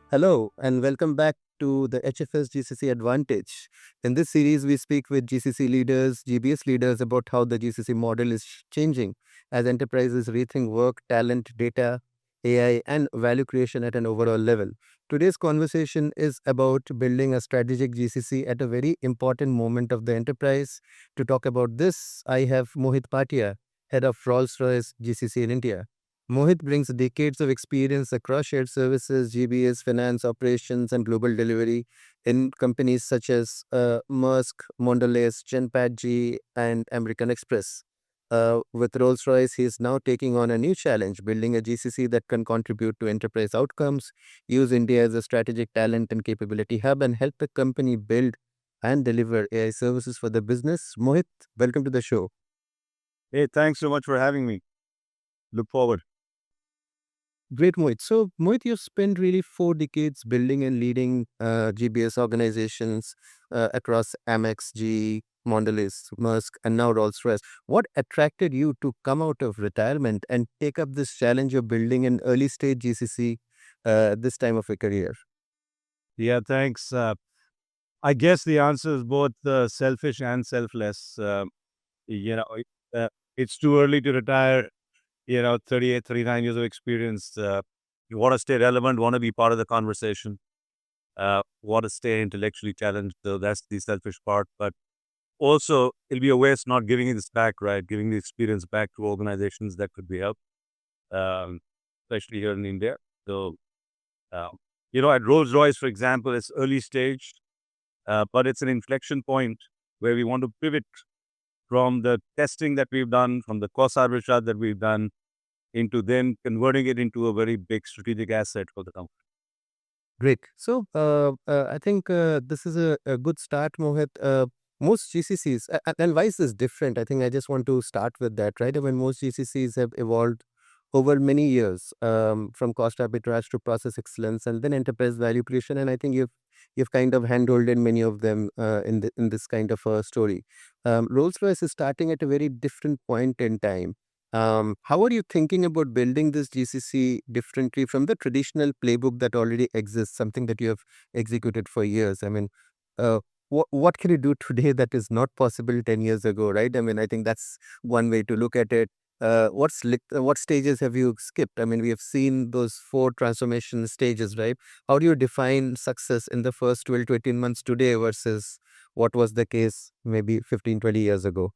Hello, and welcome back to the HFS GCC Advantage. In this series, we speak with GCC leaders, GBS leaders about how the GCC model is changing as enterprises rethink work, talent, data, AI, and value creation at an overall level. Today's conversation is about building a strategic GCC at a very important moment of the enterprise. To talk about this, I have Mohit Bhatia, head of Rolls-Royce GCC in India. Mohit brings decades of experience across shared services, GBS, finance, operations, and global delivery in companies such as Maersk, Mondelez, Genpact and American Express. With Rolls-Royce, he is now taking on a new challenge, building a GCC that can contribute to enterprise outcomes, use India as a strategic talent and capability hub, and help the company build and deliver AI services for the business. Mohit, welcome to the show. Hey, thanks so much for having me. Look forward. Great, Mohit. So, Mohit, you spent really 4 decades building and leading GBS organizations across Amex, GE, Mondelez, Maersk, and now Rolls-Royce. What attracted you to come out of retirement and take up this challenge of building an early-stage GCC this time of your career? Yeah, thanks. I guess the answer is both selfish and selfless. You know, it- uh, it's too early to retire, 38, 39 years of experience. You want to stay relevant, want to be part of the conversation, want to stay intellectually challenged. So that's the selfish part. But also, it'll be a waste not giving this back, right? Giving the experience back to organizations that could be helped, um, especially here in India. So, uh, at Rolls-Royce, for example, it's early stage, but it's an inflection point where we want to pivot from the testing that we've done, from the cost arbitrage that we've done, into then converting it into a very big strategic asset for the company. Great. So, I think this is a good start, Mohit. Most GCCs, and why is this different? I think I just want to start with that, right? I mean, most GCCs have evolved over many years, from cost arbitrage to process excellence, and then enterprise value creation. And I think you've kind of handholded many of them in this kind of a story. Rolls-Royce is starting at a very different point in time. How are you thinking about building this GCC differently from the traditional playbook that already exists, something that you have executed for years? I mean, what can you do today that is not possible 10 years ago, right? I mean, I think that's one way to look at it. What stages have you skipped? I mean, we have seen those 4 transformation stages, right? How do you define success in the first 12 to 18 months today versus what was the case maybe 15, 20 years ago?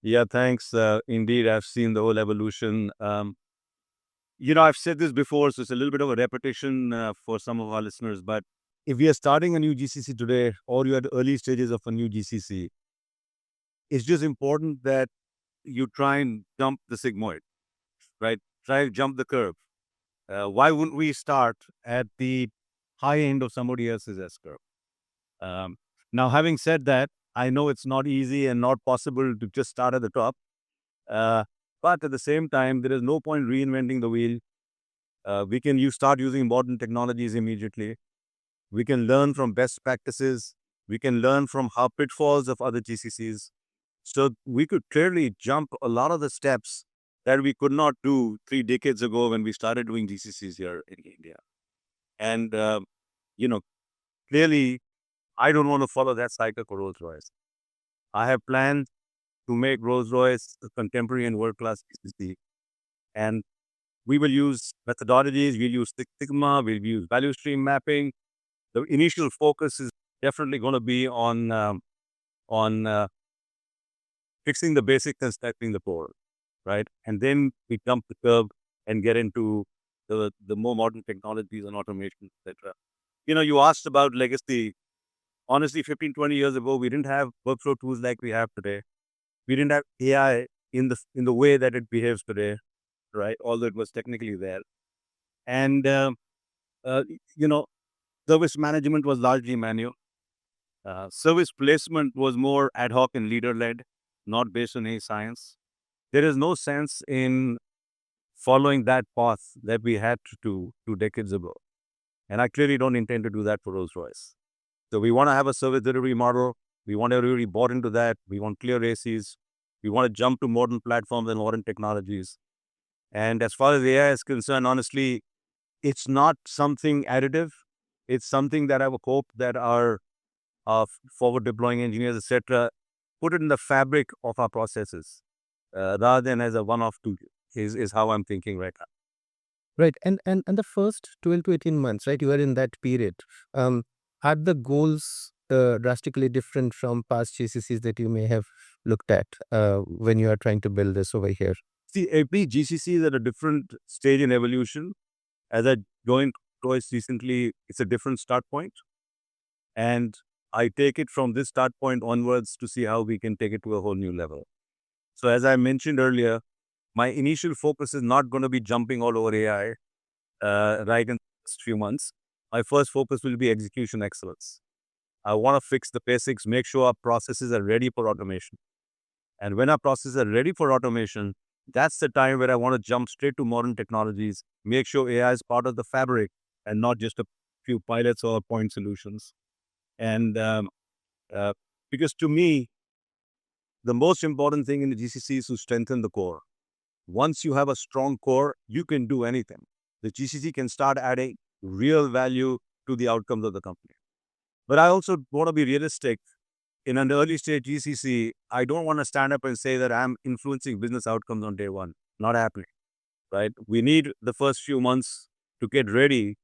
Yeah, thanks. Indeed, I've seen the whole evolution. I've said this before, so it's a little bit of a repetition for some of our listeners. But if we are starting a new GCC today, or you're at the early stages of a new GCC, it's just important that you try and jump the sigmoid, right? Try to jump the curve. Why wouldn't we start at the high end of somebody else's S curve? Um, Now, having said that, I know it's not easy and not possible to just start at the top. Uh, but at the same time, there is no point reinventing the wheel. We can start using modern technologies immediately. We can learn from best practices. We can learn from how pitfalls of other GCCs. So we could clearly jump a lot of the steps that we could not do 3 decades ago when we started doing GCCs here in India. And, you know, clearly, I don't want to follow that cycle for Rolls-Royce. I have planned to make Rolls-Royce a contemporary and world-class GCC. And we will use methodologies, we'll use Six Sigma, we'll use value stream mapping. The initial focus is definitely going to be on fixing the basics and stepping the core, right? And then we jump the curve and get into the more modern technologies and automation, etc. You asked about legacy. Honestly, 15, 20 years ago, we didn't have workflow tools like we have today. We didn't have AI in the way that it behaves today, right? Although it was technically there. And, uh, you know, service management was largely manual. Service placement was more ad hoc and leader-led, not based on any science. There is no sense in following that path that we had to do 2 decades ago. And I clearly don't intend to do that for Rolls-Royce. So we want to have a service delivery model. We want everybody bought into that. We want clear ACs. We want to jump to modern platforms and modern technologies. And as far as AI is concerned, honestly, it's not something additive. It's something that I would hope that our forward deploying engineers, etc., put it in the fabric of our processes rather than as a one-off tool. Is how I'm thinking right now. Right. And the first 12 to 18 months, right? You are in that period. Um, are the goals drastically different from past GCCs that you may have looked at when you are trying to build this over here? See, every GCC is at a different stage in evolution. As I joined Rolls recently, it's a different start point, and I take it from this start point onwards to see how we can take it to a whole new level. So, as I mentioned earlier, my initial focus is not going to be jumping all over AI right in the first few months. My first focus will be execution excellence. I want to fix the basics, make sure our processes are ready for automation. And when our processes are ready for automation, that's the time where I want to jump straight to modern technologies, make sure AI is part of the fabric and not just a few pilots or point solutions. And uh, because to me, the most important thing in the GCC is to strengthen the core. Once you have a strong core, you can do anything. The GCC can start adding real value to the outcomes of the company. But I also want to be realistic. In an early stage GCC, I don't want to stand up and say that I'm influencing business outcomes on day one. Not happening, right? We need the first few months to get ready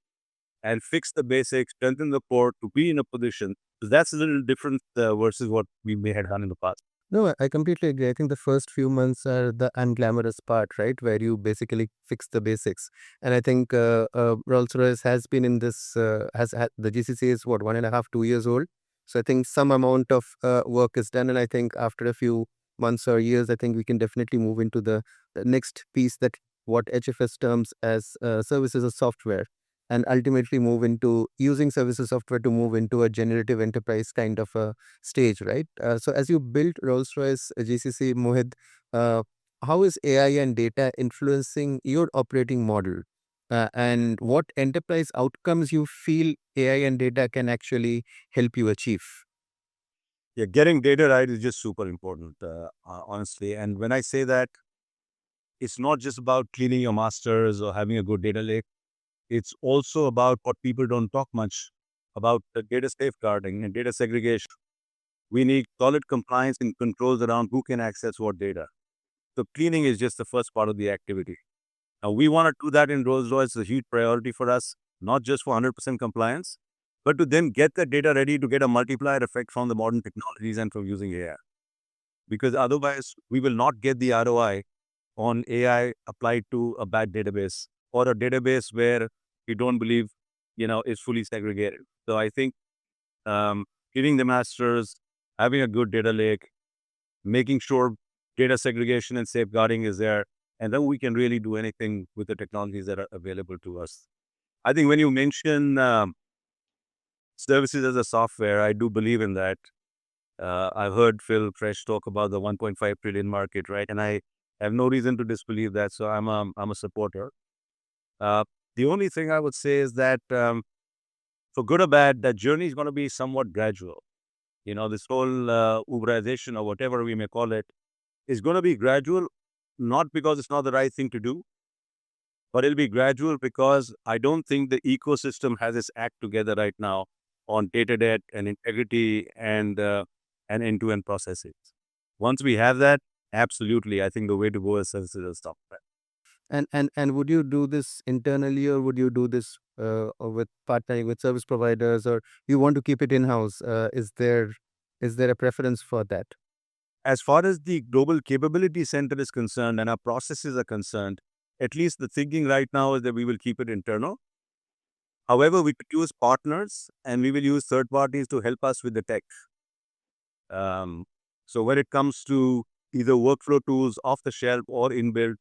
and fix the basics, strengthen the core to be in a position. So that's a little different versus what we may have done in the past. No, I completely agree. I think the first few months are the unglamorous part, right? Where you basically fix the basics. And I think Rolls-Royce has been in this, has had the GCC is what, 1.5, 2 years old. So I think some amount of work is done. And I think after a few months or years, I think we can definitely move into the next piece that what HFS terms as services or software, and ultimately move into using services software to move into a generative enterprise kind of a stage, right? So as you build Rolls-Royce GCC, Mohit, uh, how is AI and data influencing your operating model? And what enterprise outcomes you feel AI and data can actually help you achieve? Yeah, getting data right is just super important, honestly. And when I say that, it's not just about cleaning your masters or having a good data lake. It's also about what people don't talk much about the data safeguarding and data segregation. We need solid compliance and controls around who can access what data. So cleaning is just the first part of the activity. Now we want to do that in Rolls-Royce. It's a huge priority for us, not just for 100% compliance, but to then get the data ready to get a multiplier effect from the modern technologies and from using AI. Because otherwise, we will not get the ROI on AI applied to a bad database or a database where we don't believe, is fully segregated. So I think giving the masters, having a good data lake, making sure data segregation and safeguarding is there, and then we can really do anything with the technologies that are available to us. I think when you mention services as a software, I do believe in that. I've heard Phil Fresh talk about the 1.5 trillion market, right? And I have no reason to disbelieve that. So I'm a supporter. The only thing I would say is that for good or bad, that journey is going to be somewhat gradual. This whole Uberization or whatever we may call it is going to be gradual, not because it's not the right thing to do, but it'll be gradual because I don't think the ecosystem has its act together right now on data debt and integrity and end-to-end processes. Once we have that, absolutely, I think the way to go is services and software. And would you do this internally, or would you do this or with partnering with service providers, or you want to keep it in-house? Is there a preference for that? As far as the global capability center is concerned and our processes are concerned, at least the thinking right now is that we will keep it internal. However, we could use partners and we will use third parties to help us with the tech. Um, so when it comes to either workflow tools off the shelf or inbuilt,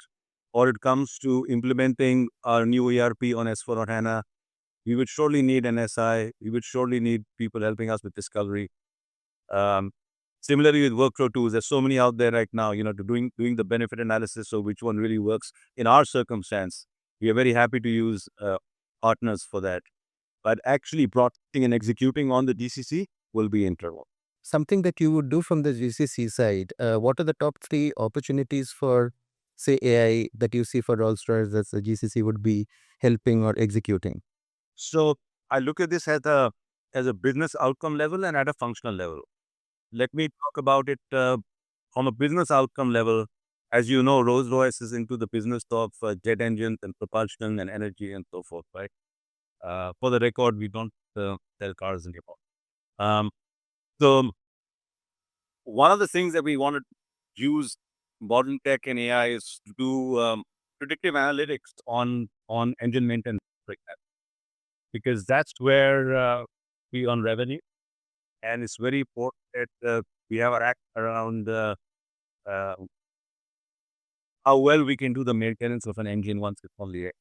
or it comes to implementing our new ERP on S/4HANA, we would surely need an SI. We would surely need people helping us with discovery. Um, Similarly with workflow tools, there's so many out there right now, to doing the benefit analysis of which one really works in our circumstance. We are very happy to use partners for that. But actually processing and executing on the GCC will be internal. Something that you would do from the GCC side, what are the top three opportunities for say AI that you see for Rolls-Royce that the GCC would be helping or executing? So I look at this as a business outcome level and at a functional level. Let me talk about it from a business outcome level. As you know, Rolls-Royce is into the business of jet engines and propulsion and energy and so forth, right? For the record, we don't sell cars anymore. Um, so one of the things that we want to use modern tech and AI is to do predictive analytics on engine maintenance, like that, because that's where we earn revenue, and it's very important that we have our act around uh, how well we can do the maintenance of an engine once it's on the air.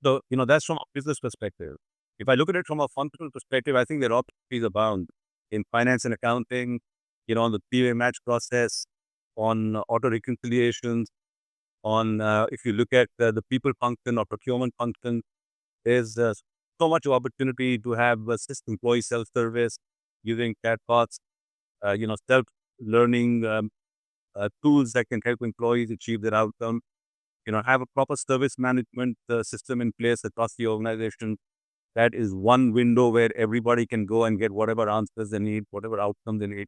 So, that's from a business perspective. If I look at it from a functional perspective, I think there are opportunities abound in finance and accounting, on the PA match process, on auto reconciliations, on if you look at the people function or procurement function, there's so much opportunity to have employee self-service using chatbots, self-learning tools that can help employees achieve their outcome. Have a proper service management system in place across the organization. That is one window where everybody can go and get whatever answers they need, whatever outcome they need.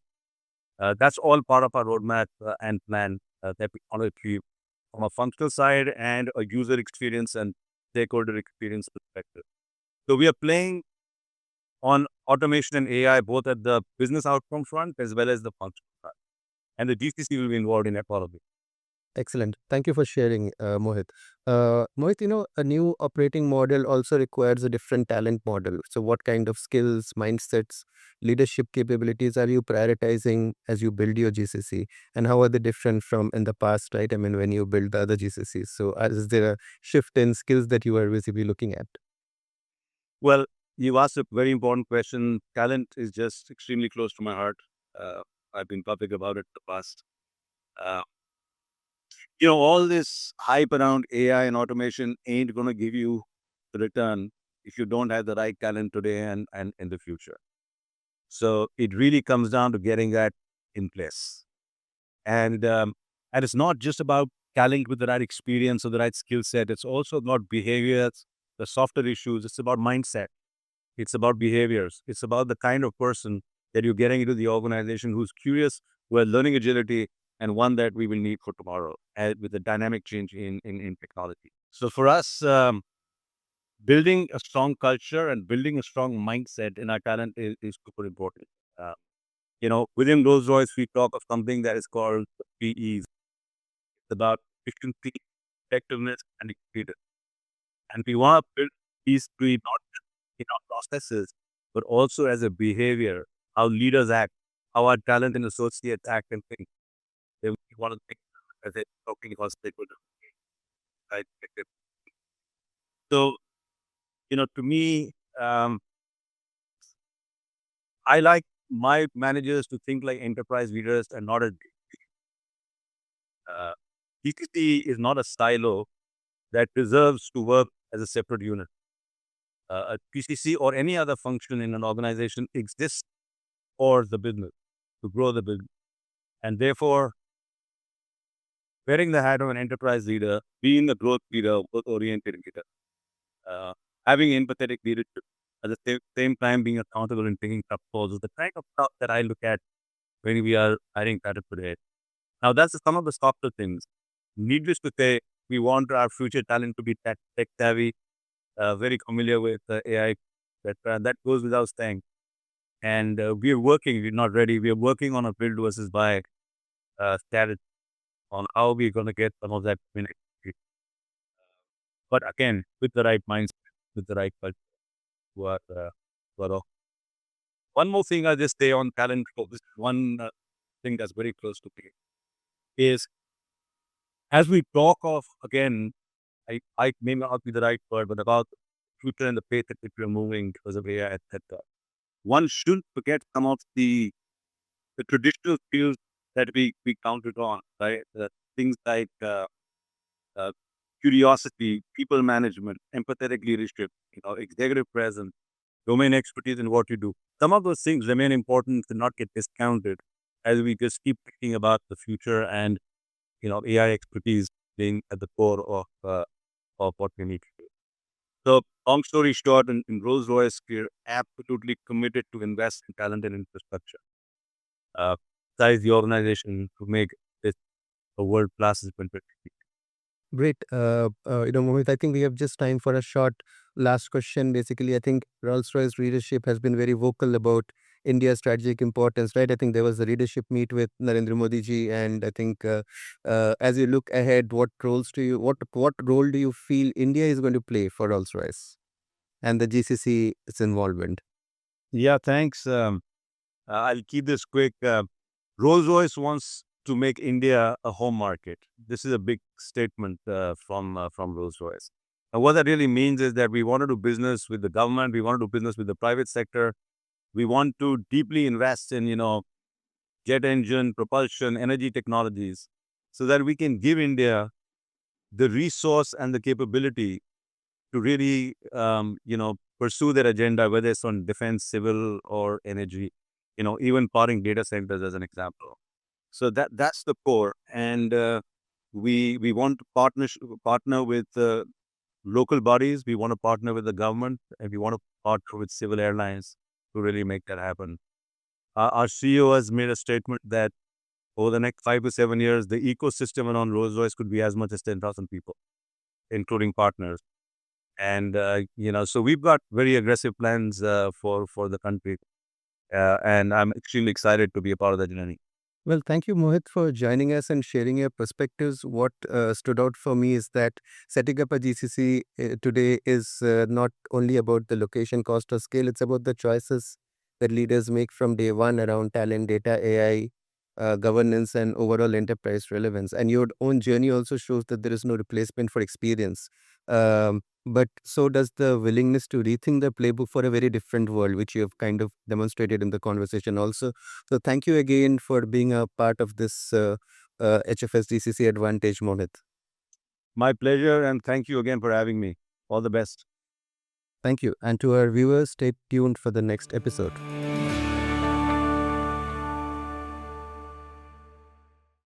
That's all part of our roadmap and plan that we want to achieve from a functional side and a user experience and stakeholder experience perspective. So we are playing on automation and AI both at the business outcome front as well as the functional front. And the GCC will be involved in all of it. Excellent. Thank you for sharing, Mohit. Mohit, a new operating model also requires a different talent model. So, what kind of skills, mindsets, leadership capabilities are you prioritizing as you build your GCC? And how are they different from in the past, right? I mean, when you build the other GCCs. So, is there a shift in skills that you are visibly looking at? Well, you asked a very important question. Talent is just extremely close to my heart. Uh, I've been public about it in the past. Uh, all this hype around AI and automation ain't going to give you the return if you don't have the right talent today and in the future. So it really comes down to getting that in place. And it's not just about talent with the right experience or the right skill set. It's also about behaviors, the softer issues. It's about mindset. It's about behaviors. It's about the kind of person that you're getting into the organization who's curious, who are learning agility, and one that we will need for tomorrow with the dynamic change in technology. So for us, building a strong culture and building a strong mindset in our talent is super important. Uh, within Rolls-Royce, we talk of something that is called PEs. It's about efficiency, effectiveness, and experience. And we want to build these three not just in our processes, but also as a behavior, how leaders act, how our talent and associates act and think. We want to think as a talking about stakeholder. Right? So, to me, I like my managers to think like enterprise leaders and not as uh, GCC is not a silo that deserves to work as a separate unit. A PCC or any other function in an organization exists for the business, to grow the business. And therefore, wearing the hat of an enterprise leader, being a growth leader, work-oriented leader, uh, having empathetic leadership, at the same time being accountable and taking tough calls is the kind of stuff that I look at when we are hiring talent today. Now, that's some of the softer things. Needless to say, we want our future talent to be tech savvy, very familiar with AI, etc. That goes without saying. And we're not ready, we're working on a build versus buy strategy on how we're going to get some of that. But again, with the right mindset, with the right culture. What, what else? One more thing I just say on talent, this is one thing that's very close to me, is as we talk of, again, I may not be the right word, but about the future and the pace at which we're moving because of AI, etc. One shouldn't forget some of the traditional skills that we counted on, right? Things like uh, curiosity, people management, empathetic leadership, executive presence, domain expertise in what you do. Some of those things remain important to not get discounted as we just keep thinking about the future and AI expertise being at the core of what we need to do. So, long story short, in Rolls-Royce, we're absolutely committed to invest in talent and infrastructure. Size the organization to make this a world-class implementation. Great. Mohit, I think we have just time for a short last question. Basically, I think Rolls-Royce leadership has been very vocal about India's strategic importance, right? I think there was a leadership meet with Narendra Modi ji, and I think as you look ahead, what role do you feel India is going to play for Rolls-Royce and the GCC's involvement? Yeah, thanks. I'll keep this quick. Rolls-Royce wants to make India a home market. This is a big statement from Rolls-Royce. And what that really means is that we want to do business with the government. We want to do business with the private sector. We want to deeply invest in, jet engine, propulsion, energy technologies, so that we can give India the resource and the capability to really, pursue their agenda, whether it's on defense, civil, or energy, even powering data centers as an example. So that's the core. And we want to partner with local bodies. We want to partner with the government, and we want to partner with civil airlines to really make that happen. Our CEO has made a statement that over the next 5 to 7 years, the ecosystem around Rolls-Royce could be as much as 10,000 people, including partners. And so we've got very aggressive plans for the country, and I'm extremely excited to be a part of that journey. Well, thank you, Mohit, for joining us and sharing your perspectives. What stood out for me is that setting up a GCC today is not only about the location, cost, or scale, it's about the choices that leaders make from day one around talent, data, AI, governance, and overall enterprise relevance. And your own journey also shows that there is no replacement for experience. But so does the willingness to rethink the playbook for a very different world, which you have kind of demonstrated in the conversation also. So thank you again for being a part of this HFS GCC Advantage, Mohit. My pleasure, and thank you again for having me. All the best. Thank you. And to our viewers, stay tuned for the next episode.